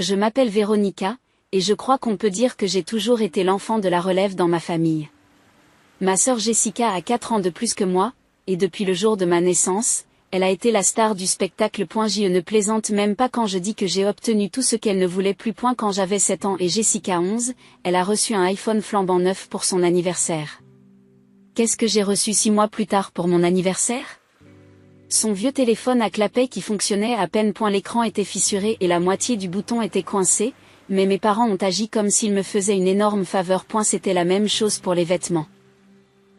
Je m'appelle Véronica, et je crois qu'on peut dire que j'ai toujours été l'enfant de la relève dans ma famille. Ma sœur Jessica a 4 ans de plus que moi, et depuis le jour de ma naissance, elle a été la star du spectacle. Je ne plaisante même pas quand je dis que j'ai obtenu tout ce qu'elle ne voulait plus. Quand j'avais 7 ans et Jessica 11, elle a reçu un iPhone flambant neuf pour son anniversaire. Qu'est-ce que j'ai reçu 6 mois plus tard pour mon anniversaire? Son vieux téléphone à clapet qui fonctionnait à peine. L'écran était fissuré et la moitié du bouton était coincé, mais mes parents ont agi comme s'ils me faisaient une énorme faveur. C'était la même chose pour les vêtements.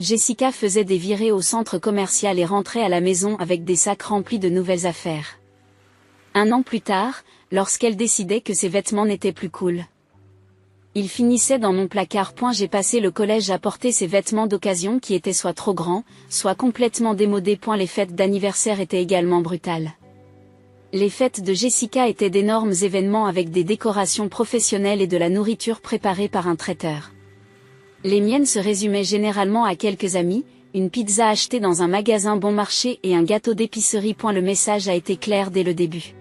Jessica faisait des virées au centre commercial et rentrait à la maison avec des sacs remplis de nouvelles affaires. 1 an plus tard, lorsqu'elle décidait que ses vêtements n'étaient plus cool, ils finissaient dans mon placard. J'ai passé le collège à porter ces vêtements d'occasion qui étaient soit trop grands, soit complètement démodés. Les fêtes d'anniversaire étaient également brutales. Les fêtes de Jessica étaient d'énormes événements avec des décorations professionnelles et de la nourriture préparée par un traiteur. Les miennes se résumaient généralement à quelques amis, une pizza achetée dans un magasin bon marché et un gâteau d'épicerie. Le message a été clair dès le début.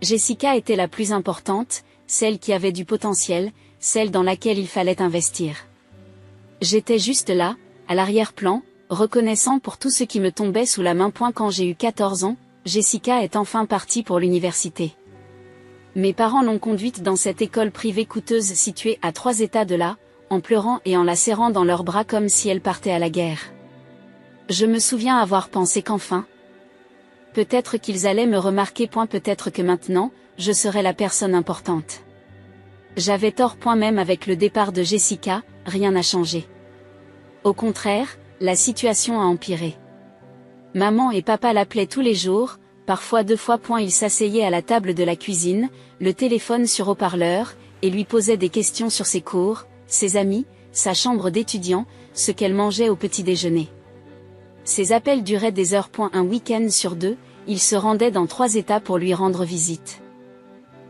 Jessica était la plus importante, celle qui avait du potentiel, celle dans laquelle il fallait investir. J'étais juste là, à l'arrière-plan, reconnaissant pour tout ce qui me tombait sous la main. Quand j'ai eu 14 ans, Jessica est enfin partie pour l'université. Mes parents l'ont conduite dans cette école privée coûteuse située à 3 états de là, en pleurant et en la serrant dans leurs bras comme si elle partait à la guerre. Je me souviens avoir pensé qu'enfin, peut-être qu'ils allaient me remarquer. Peut-être que maintenant, je serais la personne importante. J'avais tort. Même avec le départ de Jessica, rien n'a changé. Au contraire, la situation a empiré. Maman et papa l'appelaient tous les jours, parfois 2 fois. Ils s'asseyaient à la table de la cuisine, le téléphone sur haut-parleur, et lui posaient des questions sur ses cours, ses amis, sa chambre d'étudiant, ce qu'elle mangeait au petit déjeuner. Ces appels duraient des heures. Un week-end sur 2, il se rendait dans 3 états pour lui rendre visite.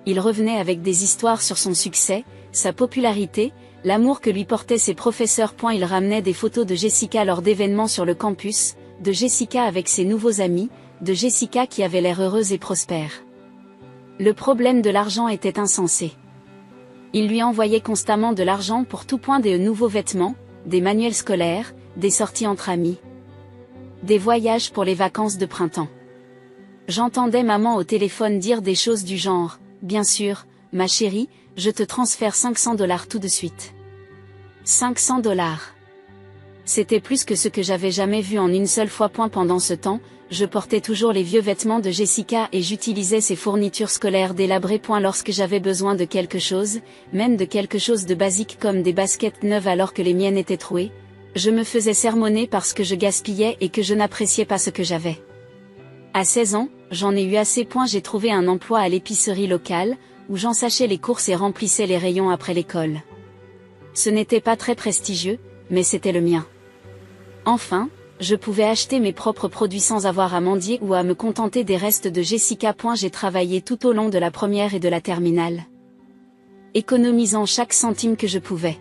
Il revenait avec des histoires sur son succès, sa popularité, l'amour que lui portaient ses professeurs. Il ramenait des photos de Jessica lors d'événements sur le campus, de Jessica avec ses nouveaux amis, de Jessica qui avait l'air heureuse et prospère. Le problème de l'argent était insensé. Il lui envoyait constamment de l'argent pour tout. Des nouveaux vêtements, des manuels scolaires, des sorties entre amis, des voyages pour les vacances de printemps. J'entendais maman au téléphone dire des choses du genre « Bien sûr, ma chérie, je te transfère $500 tout de suite. » $500. C'était plus que ce que j'avais jamais vu en une seule fois. Pendant ce temps, je portais toujours les vieux vêtements de Jessica et j'utilisais ses fournitures scolaires délabrées. Lorsque j'avais besoin de quelque chose, même de quelque chose de basique comme des baskets neuves alors que les miennes étaient trouées, je me faisais sermonner parce que je gaspillais et que je n'appréciais pas ce que j'avais. À 16 ans, j'en ai eu assez. J'ai trouvé un emploi à l'épicerie locale, où j'ensachais les courses et remplissais les rayons après l'école. Ce n'était pas très prestigieux, mais c'était le mien. Enfin, je pouvais acheter mes propres produits sans avoir à mendier ou à me contenter des restes de Jessica. J'ai travaillé tout au long de la première et de la terminale, économisant chaque centime que je pouvais.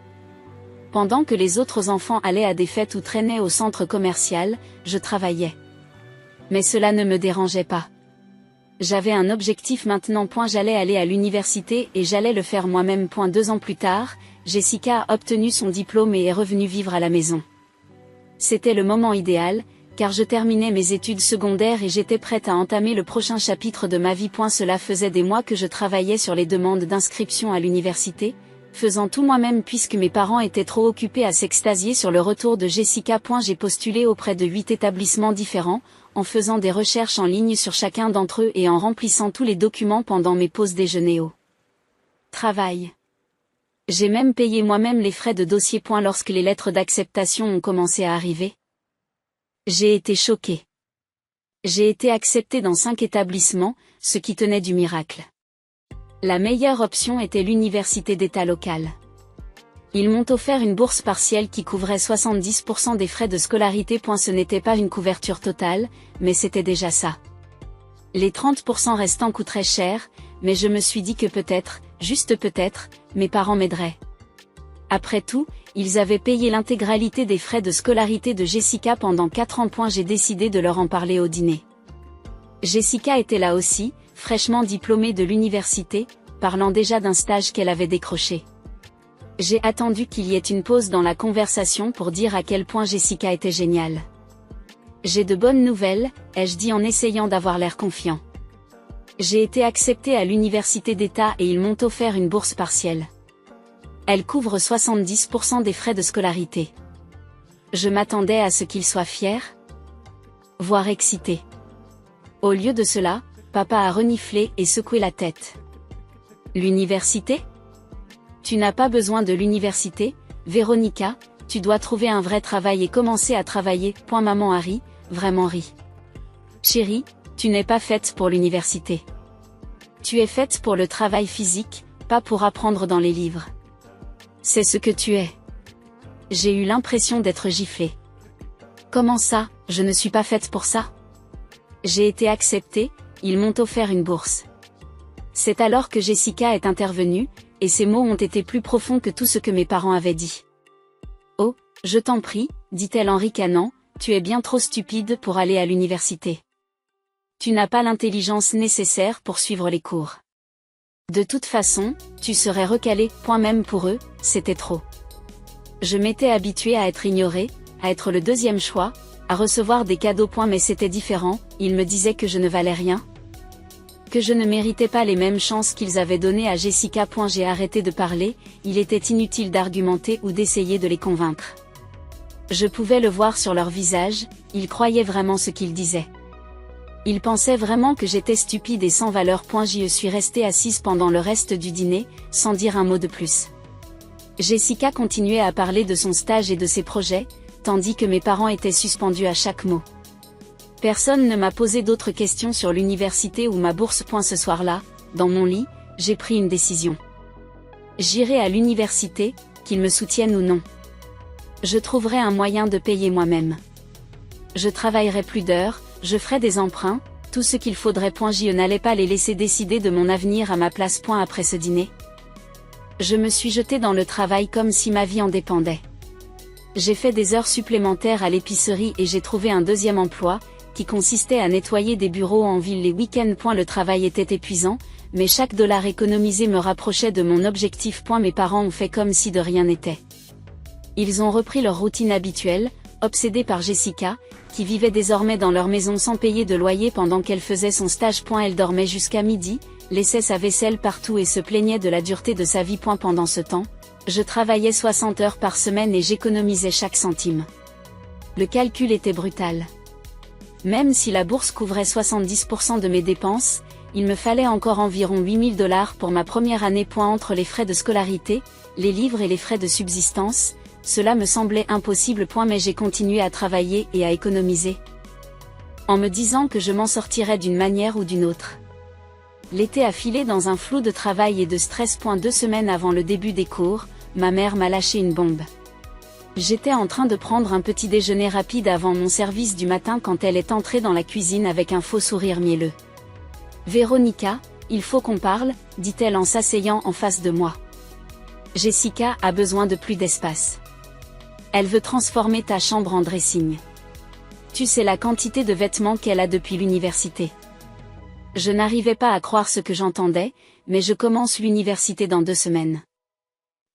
Pendant que les autres enfants allaient à des fêtes ou traînaient au centre commercial, je travaillais. Mais cela ne me dérangeait pas. J'avais un objectif maintenant. J'allais aller à l'université et j'allais le faire moi-même. 2 ans plus tard, Jessica a obtenu son diplôme et est revenue vivre à la maison. C'était le moment idéal, car je terminais mes études secondaires et j'étais prête à entamer le prochain chapitre de ma vie. Cela faisait des mois que je travaillais sur les demandes d'inscription à l'université, faisant tout moi-même puisque mes parents étaient trop occupés à s'extasier sur le retour de Jessica. J'ai postulé auprès de 8 établissements différents, en faisant des recherches en ligne sur chacun d'entre eux et en remplissant tous les documents pendant mes pauses déjeuner au travail. J'ai même payé moi-même les frais de dossier. Lorsque les lettres d'acceptation ont commencé à arriver, j'ai été choquée. J'ai été acceptée dans 5 établissements, ce qui tenait du miracle. La meilleure option était l'université d'État locale. Ils m'ont offert une bourse partielle qui couvrait 70% des frais de scolarité. Ce n'était pas une couverture totale, mais c'était déjà ça. Les 30% restants coûteraient cher, mais je me suis dit que peut-être, juste peut-être, mes parents m'aideraient. Après tout, ils avaient payé l'intégralité des frais de scolarité de Jessica pendant 4 ans. J'ai décidé de leur en parler au dîner. Jessica était là aussi, fraîchement diplômée de l'université, parlant déjà d'un stage qu'elle avait décroché. J'ai attendu qu'il y ait une pause dans la conversation pour dire à quel point Jessica était géniale. J'ai de bonnes nouvelles, ai-je dit en essayant d'avoir l'air confiant. J'ai été acceptée à l'université d'État et ils m'ont offert une bourse partielle. Elle couvre 70% des frais de scolarité. Je m'attendais à ce qu'il soit fier, voire excité. Au lieu de cela, papa a reniflé et secoué la tête. L'université ? Tu n'as pas besoin de l'université, Véronica, tu dois trouver un vrai travail et commencer à travailler. Maman a ri, vraiment ri. Chérie, tu n'es pas faite pour l'université. Tu es faite pour le travail physique, pas pour apprendre dans les livres. C'est ce que tu es. J'ai eu l'impression d'être giflée. Comment ça, je ne suis pas faite pour ça ? J'ai été acceptée, ils m'ont offert une bourse. C'est alors que Jessica est intervenue, et ses mots ont été plus profonds que tout ce que mes parents avaient dit. Oh, je t'en prie, dit-elle en ricanant, tu es bien trop stupide pour aller à l'université. Tu n'as pas l'intelligence nécessaire pour suivre les cours. De toute façon, tu serais recalée. Même pour eux, c'était trop. Je m'étais habituée à être ignorée, à être le deuxième choix, à recevoir des cadeaux. Mais c'était différent, ils me disaient que je ne valais rien. Que je ne méritais pas les mêmes chances qu'ils avaient données à Jessica. J'ai arrêté de parler, il était inutile d'argumenter ou d'essayer de les convaincre. Je pouvais le voir sur leur visage, ils croyaient vraiment ce qu'ils disaient. Ils pensaient vraiment que j'étais stupide et sans valeur. J'y suis restée assise pendant le reste du dîner, sans dire un mot de plus. Jessica continuait à parler de son stage et de ses projets, tandis que mes parents étaient suspendus à chaque mot. Personne ne m'a posé d'autres questions sur l'université ou ma bourse. Ce soir-là, dans mon lit, j'ai pris une décision. J'irai à l'université, qu'ils me soutiennent ou non. Je trouverai un moyen de payer moi-même. Je travaillerai plus d'heures, je ferai des emprunts, tout ce qu'il faudrait. Je n'allais pas les laisser décider de mon avenir à ma place. Après ce dîner, je me suis jetée dans le travail comme si ma vie en dépendait. J'ai fait des heures supplémentaires à l'épicerie et j'ai trouvé un deuxième emploi, qui consistait à nettoyer des bureaux en ville les week-ends. Le travail était épuisant, mais chaque dollar économisé me rapprochait de mon objectif. Mes parents ont fait comme si de rien n'était. Ils ont repris leur routine habituelle, obsédés par Jessica, qui vivait désormais dans leur maison sans payer de loyer pendant qu'elle faisait son stage. Elle dormait jusqu'à midi, laissait sa vaisselle partout et se plaignait de la dureté de sa vie. Pendant ce temps, je travaillais 60 heures par semaine et j'économisais chaque centime. Le calcul était brutal. Même si la bourse couvrait 70% de mes dépenses, il me fallait encore environ $8 000 pour ma première année. Entre les frais de scolarité, les livres et les frais de subsistance, cela me semblait impossible. Mais j'ai continué à travailler et à économiser, en me disant que je m'en sortirais d'une manière ou d'une autre. L'été a filé dans un flou de travail et de stress. 2 semaines avant le début des cours, ma mère m'a lâché une bombe. J'étais en train de prendre un petit déjeuner rapide avant mon service du matin quand elle est entrée dans la cuisine avec un faux sourire mielleux. « Véronica, il faut qu'on parle », dit-elle en s'asseyant en face de moi. « Jessica a besoin de plus d'espace. Elle veut transformer ta chambre en dressing. Tu sais la quantité de vêtements qu'elle a depuis l'université. » Je n'arrivais pas à croire ce que j'entendais, mais je commence l'université dans 2 semaines.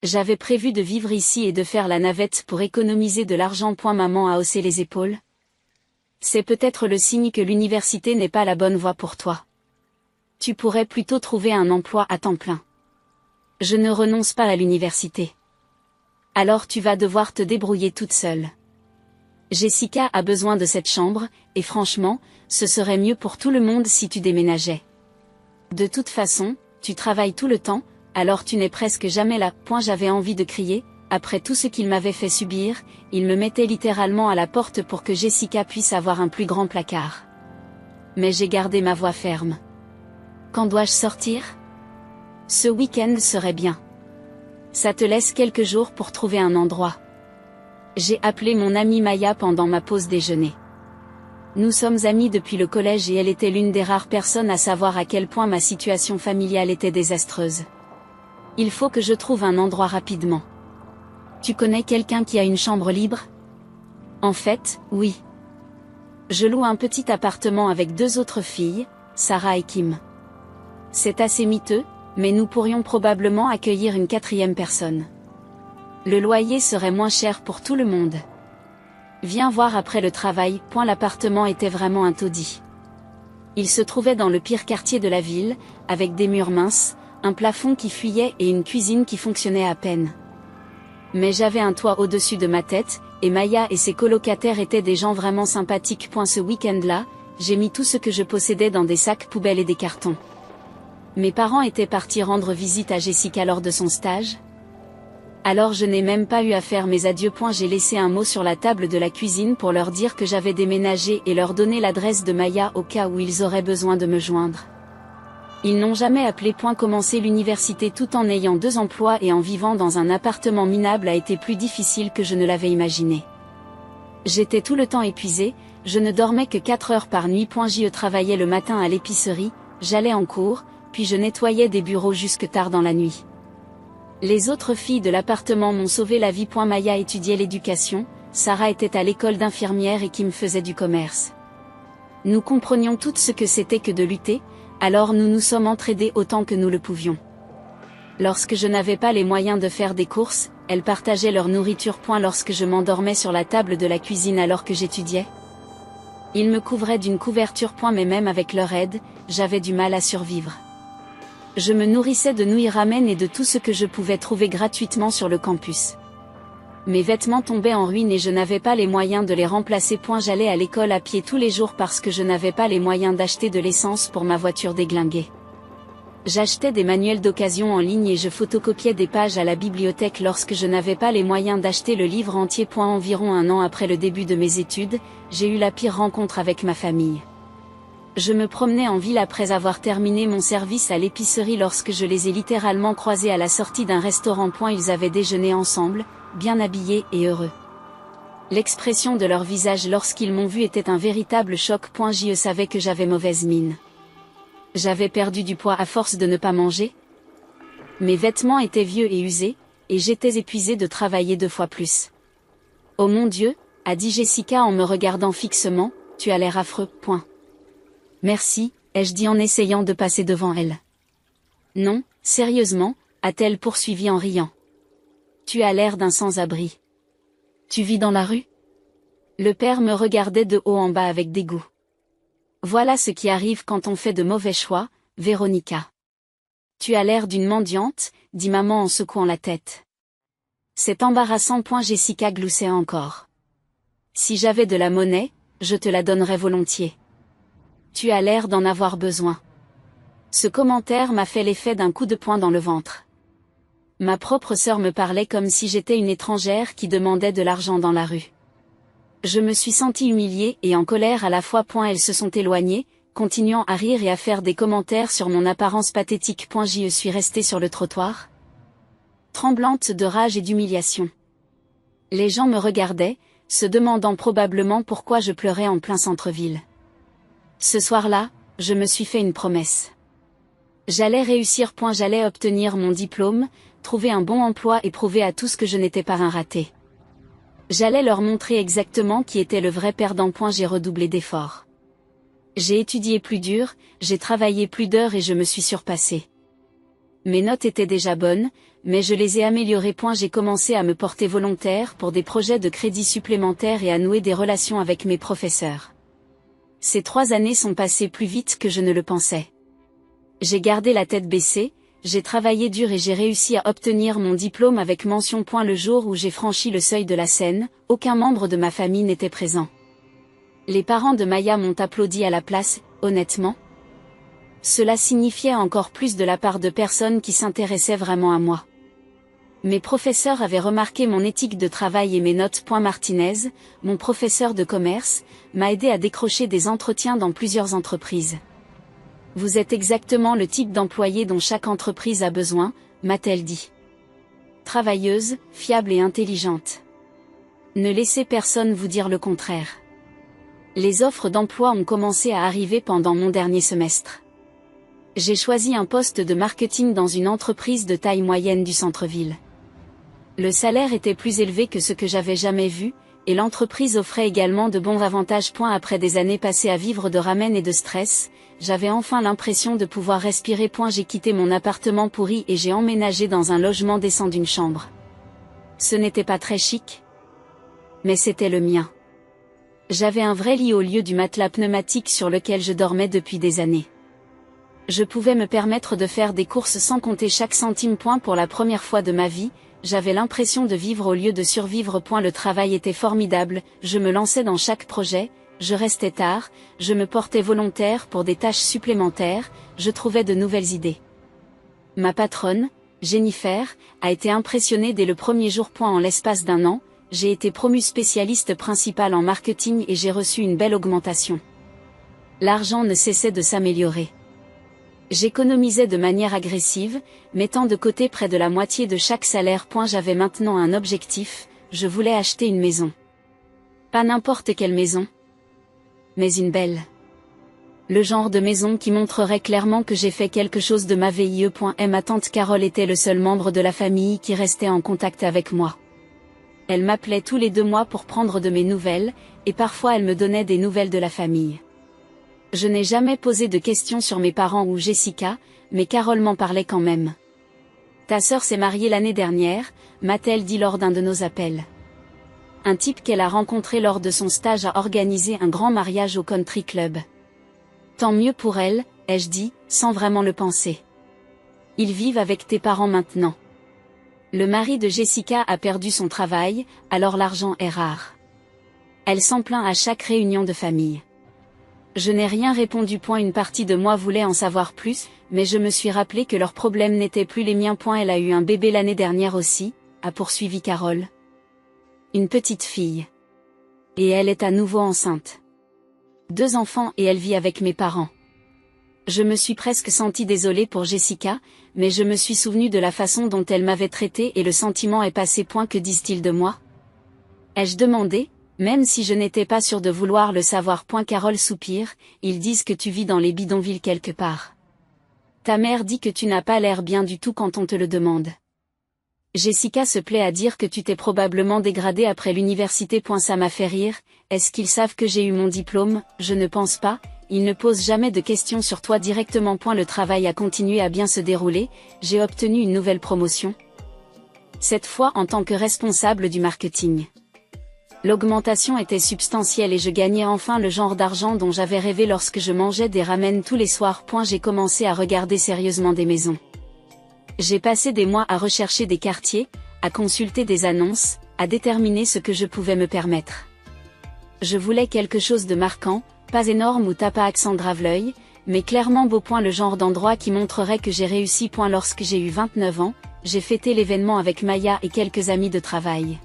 J'avais prévu de vivre ici et de faire la navette pour économiser de l'argent. Maman a haussé les épaules. C'est peut-être le signe que l'université n'est pas la bonne voie pour toi. Tu pourrais plutôt trouver un emploi à temps plein. Je ne renonce pas à l'université. Alors tu vas devoir te débrouiller toute seule. Jessica a besoin de cette chambre, et franchement, ce serait mieux pour tout le monde si tu déménageais. De toute façon, tu travailles tout le temps, alors tu n'es presque jamais là. J'avais envie de crier, après tout ce qu'il m'avait fait subir, il me mettait littéralement à la porte pour que Jessica puisse avoir un plus grand placard. Mais j'ai gardé ma voix ferme. Quand dois-je sortir ? Ce week-end serait bien. Ça te laisse quelques jours pour trouver un endroit. J'ai appelé mon amie Maya pendant ma pause déjeuner. Nous sommes amies depuis le collège et elle était l'une des rares personnes à savoir à quel point ma situation familiale était désastreuse. Il faut que je trouve un endroit rapidement. Tu connais quelqu'un qui a une chambre libre ? En fait, oui. Je loue un petit appartement avec 2 autres filles, Sarah et Kim. C'est assez miteux, Mais nous pourrions probablement accueillir une quatrième personne. Le loyer serait moins cher pour tout le monde. Viens voir après le travail. L'appartement était vraiment un taudis. Il se trouvait dans le pire quartier de la ville, avec des murs minces, un plafond qui fuyait et une cuisine qui fonctionnait à peine. Mais j'avais un toit au-dessus de ma tête, et Maya et ses colocataires étaient des gens vraiment sympathiques. Ce week-end-là, j'ai mis tout ce que je possédais dans des sacs poubelles et des cartons. Mes parents étaient partis rendre visite à Jessica lors de son stage. Alors je n'ai même pas eu à faire mes adieux. J'ai laissé un mot sur la table de la cuisine pour leur dire que j'avais déménagé et leur donner l'adresse de Maya au cas où ils auraient besoin de me joindre. Ils n'ont jamais appelé. Commencer l'université tout en ayant 2 emplois et en vivant dans un appartement minable a été plus difficile que je ne l'avais imaginé. J'étais tout le temps épuisée, je ne dormais que 4 heures par nuit. Je travaillais le matin à l'épicerie, j'allais en cours, puis je nettoyais des bureaux jusque tard dans la nuit. Les autres filles de l'appartement m'ont sauvé la vie. Maya étudiait l'éducation, Sarah était à l'école d'infirmière et Kim faisait du commerce. Nous comprenions toutes ce que c'était que de lutter, alors nous nous sommes entraidés autant que nous le pouvions. Lorsque je n'avais pas les moyens de faire des courses, elles partageaient leur nourriture. Lorsque je m'endormais sur la table de la cuisine alors que j'étudiais, ils me couvraient d'une couverture. Mais même avec leur aide, j'avais du mal à survivre. Je me nourrissais de nouilles ramen et de tout ce que je pouvais trouver gratuitement sur le campus. Mes vêtements tombaient en ruine et je n'avais pas les moyens de les remplacer. J'allais à l'école à pied tous les jours parce que je n'avais pas les moyens d'acheter de l'essence pour ma voiture déglinguée. J'achetais des manuels d'occasion en ligne et je photocopiais des pages à la bibliothèque lorsque je n'avais pas les moyens d'acheter le livre entier. Environ 1 an après le début de mes études, j'ai eu la pire rencontre avec ma famille. Je me promenais en ville après avoir terminé mon service à l'épicerie lorsque je les ai littéralement croisés à la sortie d'un restaurant. Ils avaient déjeuné ensemble, bien habillés et heureux. L'expression de leur visage lorsqu'ils m'ont vu était un véritable choc. Je savais que j'avais mauvaise mine. J'avais perdu du poids à force de ne pas manger. Mes vêtements étaient vieux et usés, et j'étais épuisée de travailler 2 fois plus. Oh mon Dieu, a dit Jessica en me regardant fixement, tu as l'air affreux. Merci, ai-je dit en essayant de passer devant elle. Non, sérieusement, a-t-elle poursuivi en riant. Tu as l'air d'un sans-abri. Tu vis dans la rue? Le père me regardait de haut en bas avec dégoût. Voilà ce qui arrive quand on fait de mauvais choix, Véronica. Tu as l'air d'une mendiante, dit maman en secouant la tête. C'est embarrassant. Jessica gloussait encore. Si j'avais de la monnaie, je te la donnerais volontiers. Tu as l'air d'en avoir besoin. Ce commentaire m'a fait l'effet d'un coup de poing dans le ventre. Ma propre sœur me parlait comme si j'étais une étrangère qui demandait de l'argent dans la rue. Je me suis sentie humiliée et en colère à la fois. Elles se sont éloignées, continuant à rire et à faire des commentaires sur mon apparence pathétique. Je suis restée sur le trottoir, tremblante de rage et d'humiliation. Les gens me regardaient, se demandant probablement pourquoi je pleurais en plein centre-ville. Ce soir-là, je me suis fait une promesse. J'allais réussir. J'allais obtenir mon diplôme, trouver un bon emploi et prouver à tous que je n'étais pas un raté. J'allais leur montrer exactement qui était le vrai perdant. J'ai redoublé d'efforts. J'ai étudié plus dur, j'ai travaillé plus d'heures et je me suis surpassée. Mes notes étaient déjà bonnes, mais je les ai améliorées. J'ai commencé à me porter volontaire pour des projets de crédit supplémentaires et à nouer des relations avec mes professeurs. Ces 3 années sont passées plus vite que je ne le pensais. J'ai gardé la tête baissée, j'ai travaillé dur et j'ai réussi à obtenir mon diplôme avec mention. Le jour où j'ai franchi le seuil de la scène, aucun membre de ma famille n'était présent. Les parents de Maya m'ont applaudi à la place, honnêtement. Cela signifiait encore plus de la part de personnes qui s'intéressaient vraiment à moi. Mes professeurs avaient remarqué mon éthique de travail et mes notes. Martinez, mon professeur de commerce, m'a aidé à décrocher des entretiens dans plusieurs entreprises. Vous êtes exactement le type d'employé dont chaque entreprise a besoin, m'a-t-elle dit. Travailleuse, fiable et intelligente. Ne laissez personne vous dire le contraire. Les offres d'emploi ont commencé à arriver pendant mon dernier semestre. J'ai choisi un poste de marketing dans une entreprise de taille moyenne du centre-ville. Le salaire était plus élevé que ce que j'avais jamais vu, et l'entreprise offrait également de bons avantages. Après des années passées à vivre de ramen et de stress, j'avais enfin l'impression de pouvoir respirer. J'ai quitté mon appartement pourri et j'ai emménagé dans un logement décent d'une chambre. Ce n'était pas très chic, mais c'était le mien. J'avais un vrai lit au lieu du matelas pneumatique sur lequel je dormais depuis des années. Je pouvais me permettre de faire des courses sans compter chaque centime. Pour la première fois de ma vie, j'avais l'impression de vivre au lieu de survivre. Le travail était formidable, je me lançais dans chaque projet, je restais tard, je me portais volontaire pour des tâches supplémentaires, je trouvais de nouvelles idées. Ma patronne, Jennifer, a été impressionnée dès le premier jour. En l'espace d'un an, j'ai été promue spécialiste principale en marketing et j'ai reçu une belle augmentation. L'argent ne cessait de s'améliorer. J'économisais de manière agressive, mettant de côté près de la moitié de chaque salaire. J'avais maintenant un objectif, je voulais acheter une maison. Pas n'importe quelle maison, mais une belle. Le genre de maison qui montrerait clairement que j'ai fait quelque chose de ma vie. Ma tante Carole était le seul membre de la famille qui restait en contact avec moi. Elle m'appelait tous les 2 mois pour prendre de mes nouvelles, et parfois elle me donnait des nouvelles de la famille. Je n'ai jamais posé de questions sur mes parents ou Jessica, mais Carole m'en parlait quand même. Ta sœur s'est mariée l'année dernière, m'a-t-elle dit lors d'un de nos appels. Un type qu'elle a rencontré lors de son stage a organisé un grand mariage au country club. Tant mieux pour elle, ai-je dit, sans vraiment le penser. Ils vivent avec tes parents maintenant. Le mari de Jessica a perdu son travail, alors l'argent est rare. Elle s'en plaint à chaque réunion de famille. Je n'ai rien répondu. Une partie de moi voulait en savoir plus, mais je me suis rappelé que leurs problèmes n'étaient plus les miens. Elle a eu un bébé l'année dernière aussi, a poursuivi Carole. Une petite fille. Et elle est à nouveau enceinte. 2 enfants et elle vit avec mes parents. Je me suis presque sentie désolée pour Jessica, mais je me suis souvenue de la façon dont elle m'avait traitée et le sentiment est passé. Que disent-ils de moi? Ai-je demandé, même si je n'étais pas sûre de vouloir le savoir. Carole soupire, ils disent que tu vis dans les bidonvilles quelque part. Ta mère dit que tu n'as pas l'air bien du tout quand on te le demande. Jessica se plaît à dire que tu t'es probablement dégradée après l'université. Ça m'a fait rire, est-ce qu'ils savent que j'ai eu mon diplôme? Je ne pense pas, ils ne posent jamais de questions sur toi directement. Le travail a continué à bien se dérouler, j'ai obtenu une nouvelle promotion. Cette fois en tant que responsable du marketing. L'augmentation était substantielle et je gagnais enfin le genre d'argent dont j'avais rêvé lorsque je mangeais des ramen tous les soirs. J'ai commencé à regarder sérieusement des maisons. J'ai passé des mois à rechercher des quartiers, à consulter des annonces, à déterminer ce que je pouvais me permettre. Je voulais quelque chose de marquant, pas énorme ou tape à accent grave-l'œil, mais clairement beau. Le genre d'endroit qui montrerait que j'ai réussi. Lorsque j'ai eu 29 ans, j'ai fêté l'événement avec Maya et quelques amis de travail.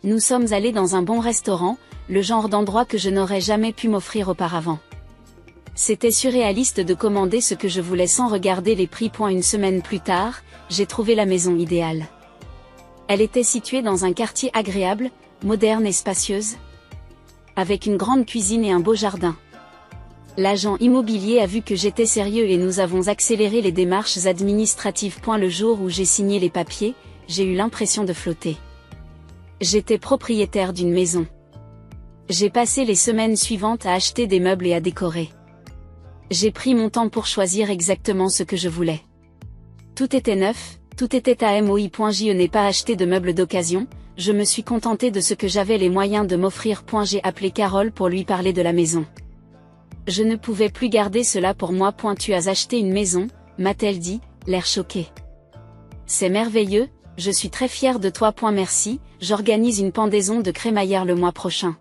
Nous sommes allés dans un bon restaurant, le genre d'endroit que je n'aurais jamais pu m'offrir auparavant. C'était surréaliste de commander ce que je voulais sans regarder les prix. Une semaine plus tard, j'ai trouvé la maison idéale. Elle était située dans un quartier agréable, moderne et spacieuse, avec une grande cuisine et un beau jardin. L'agent immobilier a vu que j'étais sérieux et nous avons accéléré les démarches administratives. Le jour où j'ai signé les papiers, j'ai eu l'impression de flotter. J'étais propriétaire d'une maison. J'ai passé les semaines suivantes à acheter des meubles et à décorer. J'ai pris mon temps pour choisir exactement ce que je voulais. Tout était neuf, tout était à moi. Je n'ai pas acheté de meubles d'occasion, je me suis contentée de ce que j'avais les moyens de m'offrir. J'ai appelé Carole pour lui parler de la maison. Je ne pouvais plus garder cela pour moi. Tu as acheté une maison, m'a-t-elle dit, l'air choqué. C'est merveilleux, je suis très fière de toi. Merci, j'organise une pendaison de crémaillère le mois prochain.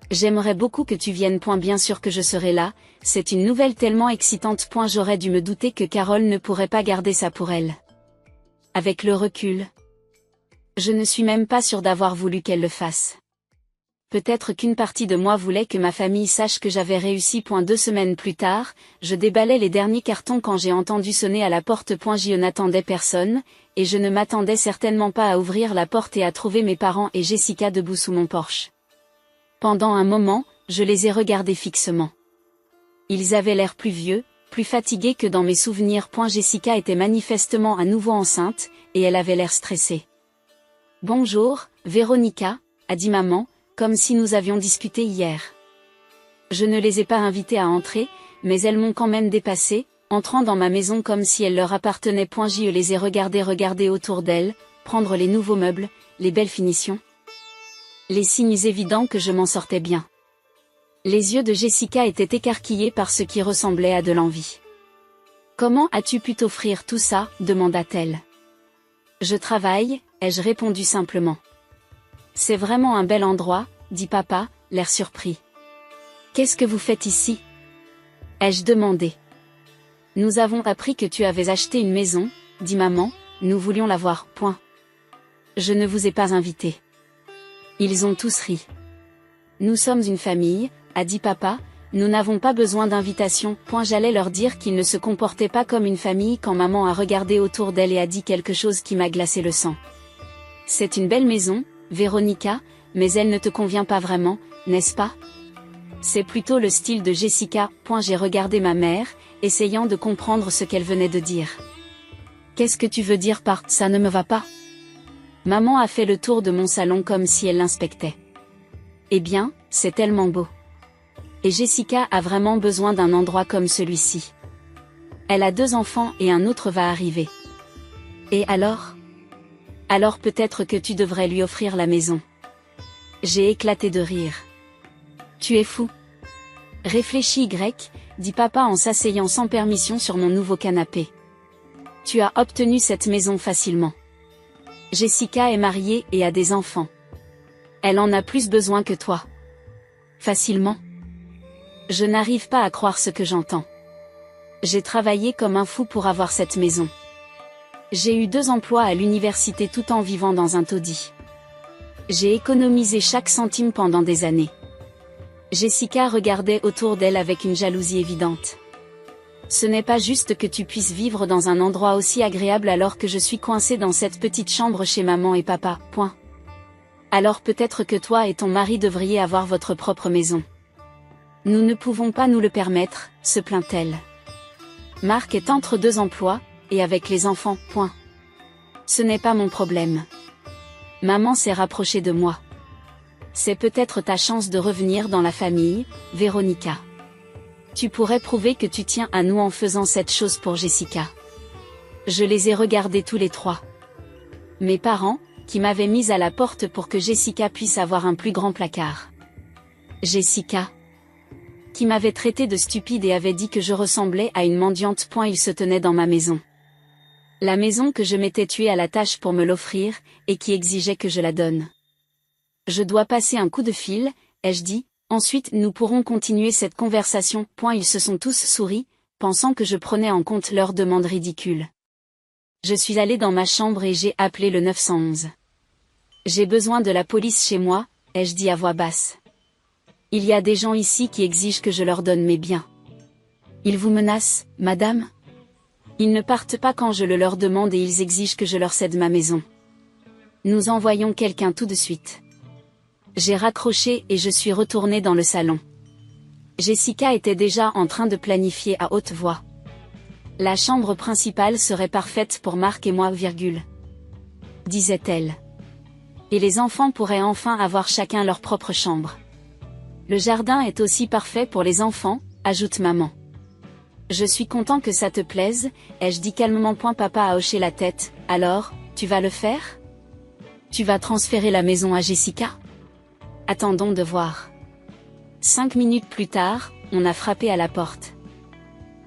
J'aimerais beaucoup que tu viennes. Bien sûr que je serai là, c'est une nouvelle tellement excitante. J'aurais dû me douter que Carole ne pourrait pas garder ça pour elle. Avec le recul, je ne suis même pas sûre d'avoir voulu qu'elle le fasse. Peut-être qu'une partie de moi voulait que ma famille sache que j'avais réussi. 2 semaines plus tard, je déballais les derniers cartons quand j'ai entendu sonner à la porte. Je n'attendais personne, et je ne m'attendais certainement pas à ouvrir la porte et à trouver mes parents et Jessica debout sous mon porche. Pendant un moment, je les ai regardés fixement. Ils avaient l'air plus vieux, plus fatigués que dans mes souvenirs. Jessica était manifestement à nouveau enceinte, et elle avait l'air stressée. « Bonjour, Véronica », a dit maman, comme si nous avions discuté hier. Je ne les ai pas invités à entrer, mais elles m'ont quand même dépassée, entrant dans ma maison comme si elle leur appartenait. Je les ai regardées autour d'elles, prendre les nouveaux meubles, les belles finitions. Les signes évidents que je m'en sortais bien. Les yeux de Jessica étaient écarquillés par ce qui ressemblait à de l'envie. « Comment as-tu pu t'offrir tout ça ?» demanda-t-elle. « Je travaille », ai-je répondu simplement. « C'est vraiment un bel endroit », dit papa, l'air surpris. « Qu'est-ce que vous faites ici ?» ai-je demandé. « Nous avons appris que tu avais acheté une maison, » dit maman, « nous voulions la voir, point. Je ne vous ai pas invité. » Ils ont tous ri. « Nous sommes une famille, » a dit papa, « nous n'avons pas besoin d'invitation, point. » J'allais leur dire qu'ils ne se comportaient pas comme une famille quand maman a regardé autour d'elle et a dit quelque chose qui m'a glacé le sang. « C'est une belle maison, Véronica, mais elle ne te convient pas vraiment, n'est-ce pas ? C'est plutôt le style de Jessica, point. » J'ai regardé ma mère, essayant de comprendre ce qu'elle venait de dire. « Qu'est-ce que tu veux dire par « ça ne me va pas » ? Maman a fait le tour de mon salon comme si elle l'inspectait. « Eh bien, c'est tellement beau. Et Jessica a vraiment besoin d'un endroit comme celui-ci. Elle a 2 enfants et un autre va arriver. Et alors ? Alors peut-être que tu devrais lui offrir la maison. » J'ai éclaté de rire. « Tu es fou. » Réfléchis, dit papa en s'asseyant sans permission sur mon nouveau canapé. « Tu as obtenu cette maison facilement. Jessica est mariée et a des enfants. Elle en a plus besoin que toi. » Facilement ? Je n'arrive pas à croire ce que j'entends. J'ai travaillé comme un fou pour avoir cette maison. J'ai eu 2 emplois à l'université tout en vivant dans un taudis. J'ai économisé chaque centime pendant des années. Jessica regardait autour d'elle avec une jalousie évidente. Ce n'est pas juste que tu puisses vivre dans un endroit aussi agréable alors que je suis coincée dans cette petite chambre chez maman et papa, point. Alors peut-être que toi et ton mari devriez avoir votre propre maison. Nous ne pouvons pas nous le permettre, se plaint-elle. Marc est entre 2 emplois, et avec les enfants, point. Ce n'est pas mon problème. Maman s'est rapprochée de moi. C'est peut-être ta chance de revenir dans la famille, Véronica. Tu pourrais prouver que tu tiens à nous en faisant cette chose pour Jessica. Je les ai regardés tous les 3. Mes parents, qui m'avaient mise à la porte pour que Jessica puisse avoir un plus grand placard. Jessica, qui m'avait traité de stupide et avait dit que je ressemblais à une mendiante. Il se tenait dans ma maison. La maison que je m'étais tuée à la tâche pour me l'offrir, et qui exigeait que je la donne. Je dois passer un coup de fil, ai-je dit, ensuite nous pourrons continuer cette conversation. Ils se sont tous souri, pensant que je prenais en compte leurs demandes ridicules. Je suis allée dans ma chambre et j'ai appelé le 911. J'ai besoin de la police chez moi, ai-je dit à voix basse. Il y a des gens ici qui exigent que je leur donne mes biens. Ils vous menacent, madame ? Ils ne partent pas quand je le leur demande et ils exigent que je leur cède ma maison. Nous envoyons quelqu'un tout de suite. J'ai raccroché et je suis retournée dans le salon. Jessica était déjà en train de planifier à haute voix. La chambre principale serait parfaite pour Marc et moi, disait-elle. Et les enfants pourraient enfin avoir chacun leur propre chambre. Le jardin est aussi parfait pour les enfants, ajoute maman. Je suis content que ça te plaise, ai-je dit calmement. Papa a hoché la tête. Alors, tu vas le faire ? Tu vas transférer la maison à Jessica ? Attendons de voir. 5 minutes plus tard, on a frappé à la porte.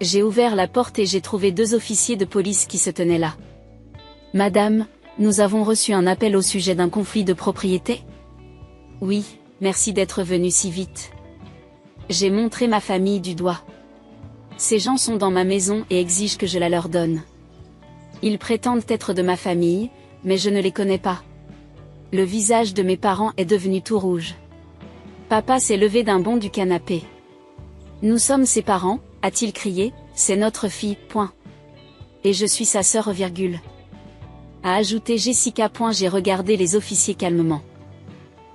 J'ai ouvert la porte et j'ai trouvé 2 officiers de police qui se tenaient là. Madame, nous avons reçu un appel au sujet d'un conflit de propriété ? Oui, merci d'être venu si vite. J'ai montré ma famille du doigt. Ces gens sont dans ma maison et exigent que je la leur donne. Ils prétendent être de ma famille, mais je ne les connais pas. Le visage de mes parents est devenu tout rouge. Papa s'est levé d'un bond du canapé. Nous sommes ses parents, a-t-il crié, c'est notre fille, point. Et je suis sa sœur, a ajouté Jessica. J'ai regardé les officiers calmement.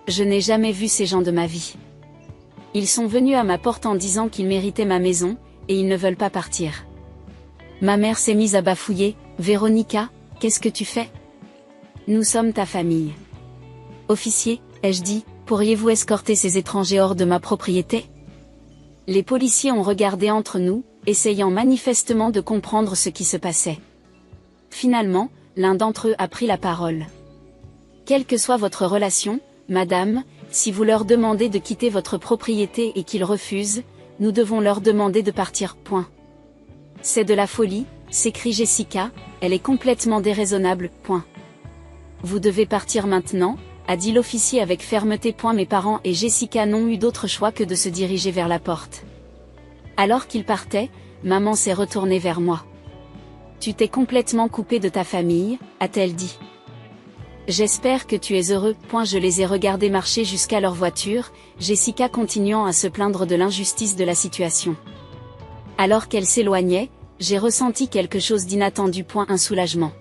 Je n'ai jamais vu ces gens de ma vie. Ils sont venus à ma porte en disant qu'ils méritaient ma maison, et ils ne veulent pas partir. Ma mère s'est mise à bafouiller. Véronica, qu'est-ce que tu fais ? Nous sommes ta famille. Officier, ai-je dit, pourriez-vous escorter ces étrangers hors de ma propriété ? Les policiers ont regardé entre nous, essayant manifestement de comprendre ce qui se passait. Finalement, l'un d'entre eux a pris la parole. Quelle que soit votre relation, madame, si vous leur demandez de quitter votre propriété et qu'ils refusent, nous devons leur demander de partir. Point. C'est de la folie, s'écrie Jessica, elle est complètement déraisonnable. Point. Vous devez partir maintenant, a dit l'officier avec fermeté. Mes parents et Jessica n'ont eu d'autre choix que de se diriger vers la porte. Alors qu'ils partaient, maman s'est retournée vers moi. Tu t'es complètement coupé de ta famille, a-t-elle dit. J'espère que tu es heureux. Je les ai regardés marcher jusqu'à leur voiture, Jessica continuant à se plaindre de l'injustice de la situation. Alors qu'elle s'éloignait, j'ai ressenti quelque chose d'inattendu. Un soulagement.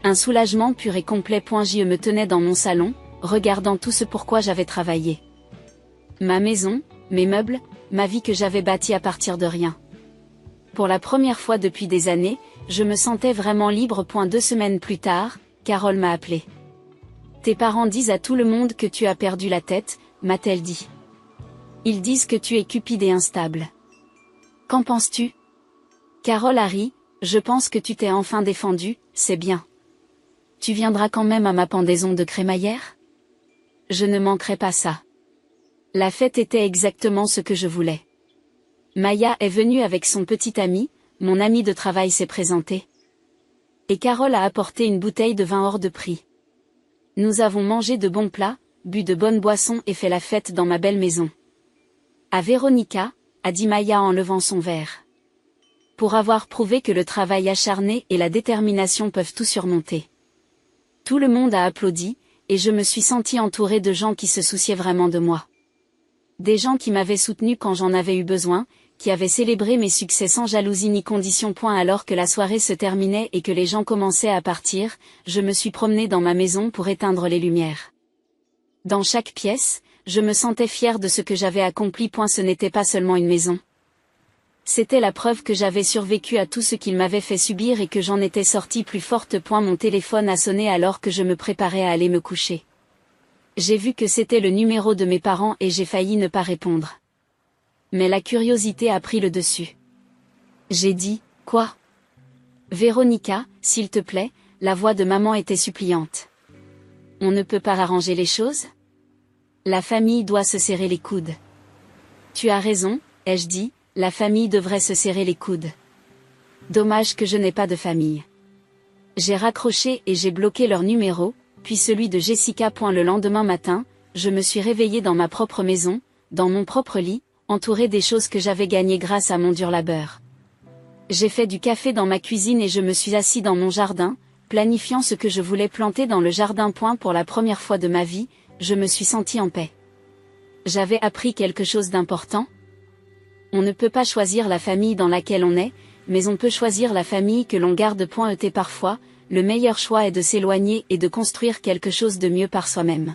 Un soulagement pur et complet. Je me tenais dans mon salon, regardant tout ce pourquoi j'avais travaillé. Ma maison, mes meubles, ma vie que j'avais bâtie à partir de rien. Pour la première fois depuis des années, je me sentais vraiment libre. 2 semaines plus tard, Carole m'a appelé. Tes parents disent à tout le monde que tu as perdu la tête, m'a-t-elle dit. Ils disent que tu es cupide et instable. Qu'en penses-tu? Carole a ri, je pense que tu t'es enfin défendue, c'est bien. Tu viendras quand même à ma pendaison de crémaillère? Je ne manquerai pas ça. La fête était exactement ce que je voulais. Maya est venue avec son petit ami, mon ami de travail s'est présenté. Et Carole a apporté une bouteille de vin hors de prix. Nous avons mangé de bons plats, bu de bonnes boissons et fait la fête dans ma belle maison. À Véronica, a dit Maya en levant son verre. Pour avoir prouvé que le travail acharné et la détermination peuvent tout surmonter. Tout le monde a applaudi, et je me suis sentie entourée de gens qui se souciaient vraiment de moi. Des gens qui m'avaient soutenue quand j'en avais eu besoin, qui avaient célébré mes succès sans jalousie ni condition. Alors que la soirée se terminait et que les gens commençaient à partir, je me suis promenée dans ma maison pour éteindre les lumières. Dans chaque pièce, je me sentais fière de ce que j'avais accompli. Ce n'était pas seulement une maison. C'était la preuve que j'avais survécu à tout ce qu'ils m'avaient fait subir et que j'en étais sortie plus forte. Mon téléphone a sonné alors que je me préparais à aller me coucher. J'ai vu que c'était le numéro de mes parents et j'ai failli ne pas répondre. Mais la curiosité a pris le dessus. J'ai dit, quoi? Véronica, s'il te plaît, la voix de maman était suppliante. On ne peut pas arranger les choses? La famille doit se serrer les coudes. Tu as raison, ai-je dit, la famille devrait se serrer les coudes. Dommage que je n'ai pas de famille. J'ai raccroché et j'ai bloqué leur numéro, puis celui de Jessica. Le lendemain matin, je me suis réveillée dans ma propre maison, dans mon propre lit, entourée des choses que j'avais gagnées grâce à mon dur labeur. J'ai fait du café dans ma cuisine et je me suis assis dans mon jardin, planifiant ce que je voulais planter dans le jardin. Pour la première fois de ma vie, je me suis sentie en paix. J'avais appris quelque chose d'important. On ne peut pas choisir la famille dans laquelle on est, mais on peut choisir la famille que l'on garde. Parfois, le meilleur choix est de s'éloigner et de construire quelque chose de mieux par soi-même.